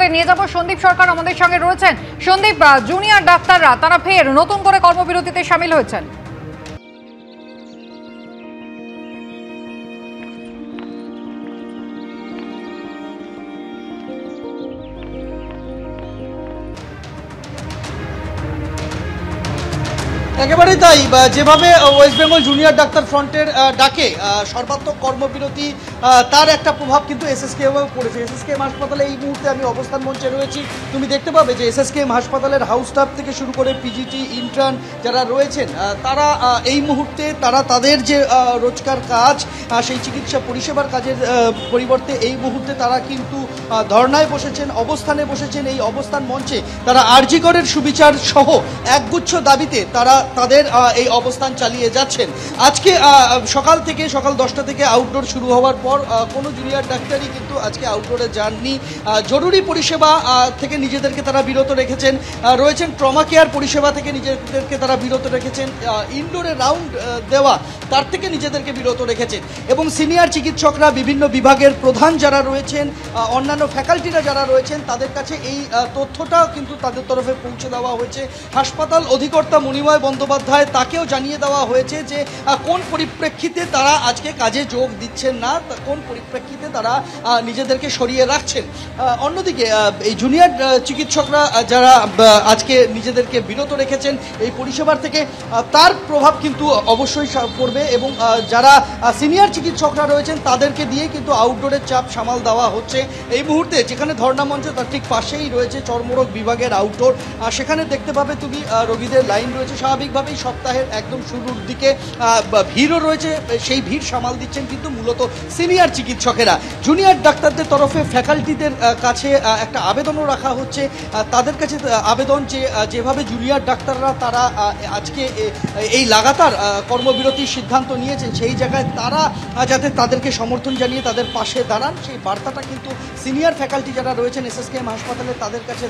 বিস্তারিত নিয়ে যাব। সন্দীপ সরকার আমাদের সঙ্গে রয়েছেন। সন্দীপ, জুনিয়র ডাক্তাররা তারা ফের নতুন করে কর্মবিরতিতে শামিল হয়েছেন। একেবারেই তাই, যেভাবে ওয়েস্ট বেঙ্গল জুনিয়র ডাক্তার ফ্রন্টের ডাকে সর্বাত্মক কর্মবিরতি, তার একটা প্রভাব কিন্তু এসএসকেএমেও পড়েছে। এসএসকেএম হাসপাতালে এই মুহূর্তে আমি অবস্থান মঞ্চে রয়েছি। তুমি দেখতে পাবে যে এসএসকেএম হাসপাতালের হাউস স্টাফ থেকে শুরু করে পিজিটি ইন্টার্ন যারা রয়েছেন, তারা এই মুহূর্তে তাদের যে রোজকার কাজ, সেই চিকিৎসা পরিষেবার কাজের পরিবর্তে এই মুহূর্তে তারা কিন্তু ধর্নায় বসেছেন, অবস্থানে বসেছেন। এই অবস্থান মঞ্চে তারা আরজি করের সুবিচার সহ একগুচ্ছ দাবিতে তারা তাদের এই অবস্থান চালিয়ে যাচ্ছেন। আজকে সকাল 10টা থেকে আউটডোর শুরু হওয়ার পর কোনো জুনিয়র ডাক্তারই কিন্তু আজকে আউটডোরে যাননি। জরুরি পরিষেবা থেকে নিজেদেরকে তারা বিরত রেখেছেন, রয়েছেন ট্রমা কেয়ার পরিষেবা থেকে নিজেদেরকে তারা বিরত রেখেছেন, ইনডোরে রাউন্ড দেওয়া তার থেকে নিজেদেরকে বিরত রেখেছেন। এবং সিনিয়র চিকিৎসকরা, বিভিন্ন বিভাগের প্রধান যারা রয়েছেন, অন্যান্য ফ্যাকাল্টিরা যারা রয়েছেন, তাদের কাছে এই তথ্যটা কিন্তু তাদের তরফে পৌঁছে দেওয়া হয়েছে। হাসপাতাল অধিকর্তা মণিময় বন্দ্যোপাধ্যায়, তাকেও জানিয়ে দেওয়া হয়েছে যে কোন পরিপ্রেক্ষিতে তারা আজকে কাজে যোগ দিচ্ছেন না, কোন পরিপ্রেক্ষিতে তারা নিজেদেরকে সরিয়ে রাখছেন। অন্যদিকে এই জুনিয়র চিকিৎসকরা যারা আজকে নিজেদেরকে বিরত রেখেছেন এই পরিষেবার থেকে, তার প্রভাব কিন্তু অবশ্যই পড়বে। এবং যারা সিনিয়র চিকিৎসকরা রয়েছেন তাদেরকে দিয়ে কিন্তু আউটডোরের চাপ সামাল দেওয়া হচ্ছে। এই মুহূর্তে যেখানে ধর্ণা মঞ্চ তার ঠিক পাশেই রয়েছে চর্মরোগ বিভাগের আউটডোর। সেখানে দেখতে পাবে তুমি রোগীদের লাইন রয়েছে। স্বাভাবিকভাবেই সপ্তাহের একদম শুরুর দিকে ভিড়ও রয়েছে, সেই ভিড় সামাল দিচ্ছেন কিন্তু মূলত সিনিয়র চিকিৎসকেরা। জুনিয়র ডাক্তারদের তরফে ফ্যাকাল্টিদের কাছে একটা আবেদনও রাখা হচ্ছে। তাদের কাছে আবেদন যেভাবে জুনিয়র ডাক্তাররা তারা আজকে এই লাগাতার কর্মবিরতির সিদ্ধান্ত নিয়েছেন, সেই জায়গায় তারা যাতে তাদেরকে সমর্থন জানিয়ে তাদের পাশে দাঁড়ান, সেই বার্তাটা কিন্তু সিনিয়র ফ্যাকাল্টি যারা রয়েছেন এসএসকেএম হাসপাতালে তাদের কাছে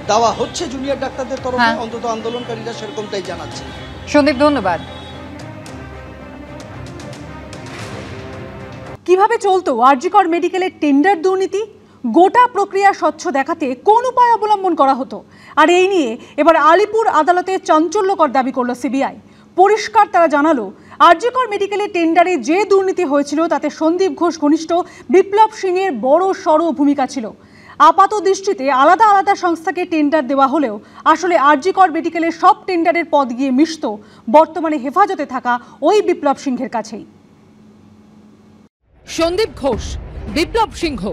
দেওয়া হচ্ছে জুনিয়র ডাক্তারদের তরফে। অন্তত আন্দোলনকারীরা সেরকমটাই জানাচ্ছে। সন্দীপ, ধন্যবাদ। কিভাবে চলতো আরজি কর মেডিকেলের টেন্ডার দুর্নীতি? গোটা প্রক্রিয়া স্বচ্ছ দেখাতে কোন উপায় অবলম্বন করা হতো? আর এই নিয়ে এবার আলিপুর আদালতে চাঞ্চল্যকর দাবি করলো সিবিআই। পরিষ্কার তারা জানালো, আরজি কর মেডিকেলের টেন্ডারে যে দুর্নীতি হয়েছিল তাতে সন্দীপ ঘোষ ঘনিষ্ঠ বিপ্লব সিংয়ের বড় সড় ভূমিকা ছিল। আপাত দৃষ্টিতে আলাদা আলাদা সংস্থাকে টেন্ডার দেওয়া হলেও আসলে আরজি কর মেডিকেলের সব টেন্ডারের পদ গিয়ে মিশত বর্তমানে হেফাজতে থাকা ওই বিপ্লব সিংহের কাছেই। সন্দীপ ঘোষ, বিপ্লব সিংহ,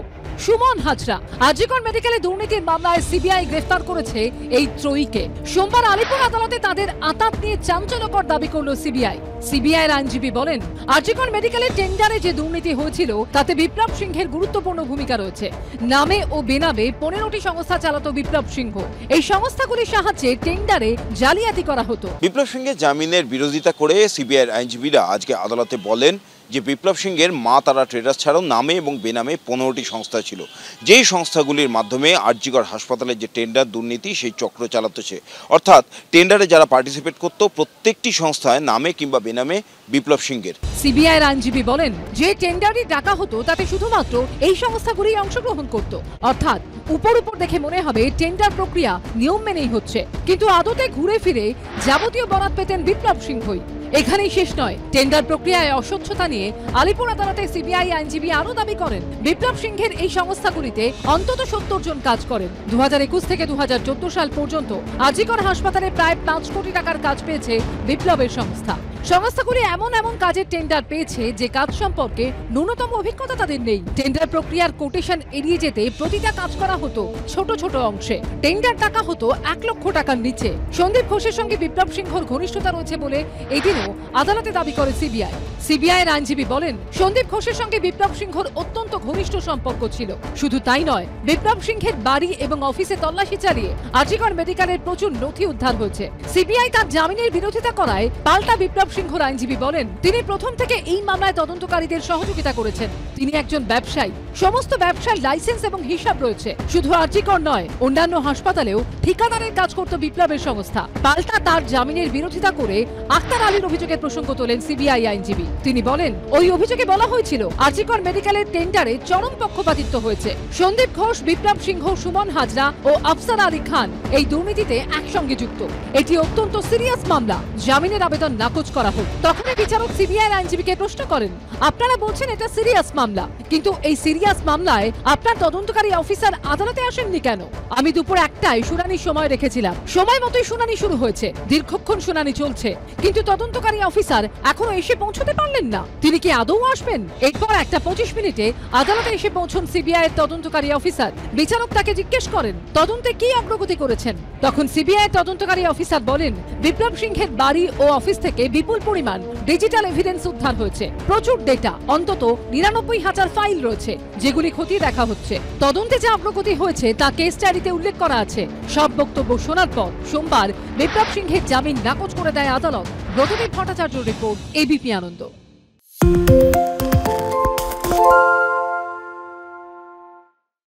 সুমন হাজরা, আরজি কর মেডিকেলে দুর্নীতির মামলায় সিবিআই গ্রেফতার করেছে এই ত্রয়ীকে। সোমবার আলিপুর আদালতে তাদের আঁতাত নিয়ে চাঞ্চল্যকর দাবি করলো সিবিআই। সিবিআইয়ের আইনজীবী বলেন, আরজি কর মেডিকেলের টেন্ডারে যে দুর্নীতি হয়েছিল তাতে বিপ্লব সিংহের গুরুত্বপূর্ণ ভূমিকা রয়েছে। নামে ও বেনামে 15টি সংস্থা চালাতো বিপ্লব সিংহ। এই সংস্থাগুলির সাহায্যে টেন্ডারে জালিয়াতি করা হতো। বিপ্লব সিংহের জামিনের বিরোধিতা করে সিবিআইয়ের আইনজীবীরা আজকে আদালতে বলেন যে বিপ্লব সিংহের মা তারা ট্রেডার্স ছাড়াও নামে এবং বেনামে 15টি সংস্থা ছিল, যেই সংস্থাগুলির মাধ্যমে আরজি কর হাসপাতালের যে টেন্ডার দুর্নীতি সেই চক্র চালাতেছে। অর্থাৎ টেন্ডারে যারা পার্টিসিপেট করতো প্রত্যেকটি সংস্থায় নামে কিংবা বেনামে বিপ্লব সিংহের। সিবিআইয়ের আইনজীবী বলেন, যে টেন্ডারই ডাকা হতো তাতে শুধুমাত্র এই সংস্থাগুলি অংশগ্রহণ করত। অর্থাৎ উপর দেখে মনে হবে টেন্ডার প্রক্রিয়া নিয়ম মেনেই হচ্ছে, কিন্তু আদতে ঘুরে ফিরে যাবতীয় বরাত পেতেন বিপ্লব সিংহই। এখানেই শেষ নয়, টেন্ডার প্রক্রিয়ায় অস্বচ্ছতা নিয়ে আলিপুর আদালতে সিবিআই আইনজীবী আরও দাবি করেন, বিপ্লব সিংহের এই সংস্থাগুলিতে অন্তত 70 জন কাজ করেন। 2021 থেকে 2014 সাল পর্যন্ত আরজি কর হাসপাতালে প্রায় 5 কোটি টাকার কাজ পেয়েছে বিপ্লবের সংস্থা। সংস্থাগুলি এমন কাজের টেন্ডার পেয়েছে যে কাজ সম্পর্কে ন্যূনতম অভিজ্ঞতা তাদের নেই। টেন্ডার প্রক্রিয়ার কোটেশন এড়িয়ে যেতে প্রতিটা কাজ করা হতো ছোট ছোট অংশে। টেন্ডার টাকা হতো 1 লক্ষ টাকার নিচে। সন্দীপ ঘোষের সঙ্গে বিপ্লব সিংহর ঘনিষ্ঠতা রয়েছে বলে এদিনও আদালতে দাবি করে সিবিআই। সিবিআইয়ের আইনজীবী বলেন, সন্দীপ ঘোষের সঙ্গে বিপ্লব সিংহর অত্যন্ত ঘনিষ্ঠ সম্পর্ক ছিল। শুধু তাই নয়, বিপ্লব সিংহের বাড়ি এবং অফিসে তল্লাশি চালিয়ে আরজি কর মেডিকেলের প্রচুর নথি উদ্ধার হয়েছে। সিবিআই তার জামিনের বিরোধিতা করায় পাল্টা বিপ্লব সিংহর আইনজীবী বলেন, তিনি প্রথম থেকে এই মামলায় তদন্তকারীদের সহযোগিতা করেছেন। তিনি একজন ব্যবসায়ী। সমস্ত ব্যবসার লাইসেন্স এবং হিসাব রয়েছে। শুধু আরজি কর নয়, অন্যান্য হাসপাতালেও ঠিকাদারের কাজ করত বিপ্লবের সংস্থা। পাল্টা তার জামিনের বিরোধিতা করে আক্তার আলীর অভিযোগের প্রসঙ্গ তোলেন সিবিআই আইনজীবী। তিনি বলেন, ওই অভিযোগে বলা হয়েছিল আরজি কর মেডিকেলের টেন্ডারে চরম পক্ষপাতিত্ব হয়েছে। সন্দীপ ঘোষ, বিপ্লব সিংহ, সুমন হাজরা ও আফসার আলী খান এই দুর্নীতিতে একসঙ্গে যুক্ত। এটি অত্যন্ত সিরিয়াস মামলা। জামিনের আবেদন নাকচ করা হোক। তখনই বিচারক সিবিআই আইনজীবীকে প্রশ্ন করেন, আপনারা বলছেন এটা সিরিয়াস মামলা, কিন্তু এই সিরিয়াস মামলায় আপনার তদন্তকারী অফিসার আদালতে আসেননি কেন? আমি দুপুর 1টায় শুনানির সময় রেখেছিলাম। সময় মতোই শুনানি শুরু হয়েছে। দীর্ঘক্ষণ শুনানি চলছে, কিন্তু তদন্তকারী অফিসার এখনো এসে পৌঁছতে পারলেন না। তিনি কি আদৌ আসবেন? এরপর 1:25 মিনিটে আদালতে এসে পৌঁছন সিবিআই এর তদন্তকারী অফিসার। বিচারক তাকে জিজ্ঞেস করেন, তদন্তে কি অগ্রগতি করেছেন? তখন সিবিআই তদন্তকারী অফিসার বলেন, বিপ্লব সিংহের বাড়ি ও অফিস থেকে বিপুল পরিমাণ ডিজিটাল এভিডেন্স উদ্ধার হয়েছে। প্রচুর ডেটা, অন্তত 99,000 ফাইল রয়েছে, যেগুলি খতিয়ে দেখা হচ্ছে। তদন্তে যা অগ্রগতি হয়েছে তা কেস ডায়েরিতে উল্লেখ করা আছে। সব বক্তব্য শোনার পর সোমবার বিপ্লব সিংহের জামিন নাকচ করে দেয় আদালত। ব্রতদীপ ভট্টাচার্য রিপোর্ট, এবিপি আনন্দ।